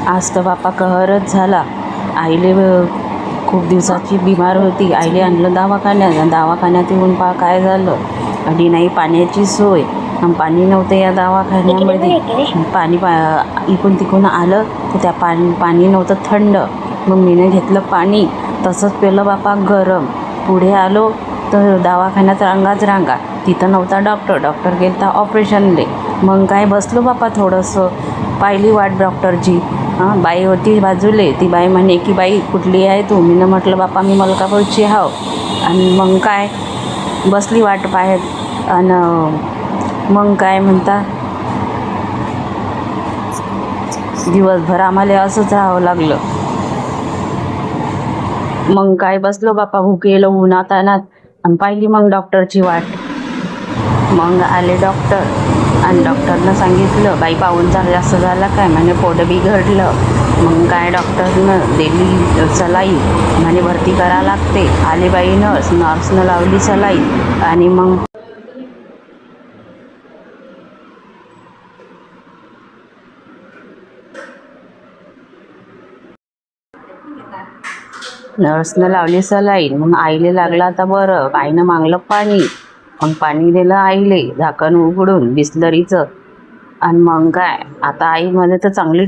आज तर बापा कहरच झाला. आईले खूप दिवसाची बिमार होती. आईले आणलं दवाखान्यात. दवाखान्यात येऊन पहा काय झालं. आणि नाही पाण्याची सोय, पाणी नव्हतं या दवाखान्यामध्ये. पाणी इकडून तिकडून आलं तर त्या पाणी नव्हतं थंड. मग मीनं घेतलं पाणी, तसंच पेलं बापा गरम. पुढे आलो तर दवाखान्यात रांगा. तिथं नव्हता डॉक्टर गेलता ऑपरेशनले. मग काय बसलो बापा थोडंसं, पाहिली वाट डॉक्टरची. बाई होती बाजूले. ती बाई म्हणे की बाई कुठली आहे तू? मीनं म्हटलं बापा मी मलकापूरची हाव. आणि मग काय बसली वाट पाहत. आणि मग काय म्हणता, दिवसभर आम्हाला असंच राहावं लागलं. मग काय बसलो बापा भुकेलं उन्हातानात आणि पाहिली मग डॉक्टरची वाट. मग आले डॉक्टर आणि डॉक्टरनं सांगितलं बाई पाहूनचा जास्त झाला काय म्हणे, पोट बिघडलं. मग काय डॉक्टरनं दिली सलाई, म्हणे भरती करा लागते. आले बाई नर्सनं लावली सलाई. आणि मग नर्सनं लावली सलाईन. मग आईले लागलं आता बरं. आईनं मागलं पाणी. मग पाणी दिलं आईले झाकण उघडून बिस्लरीचं. आणि मग काय आता आई मला तर चांगली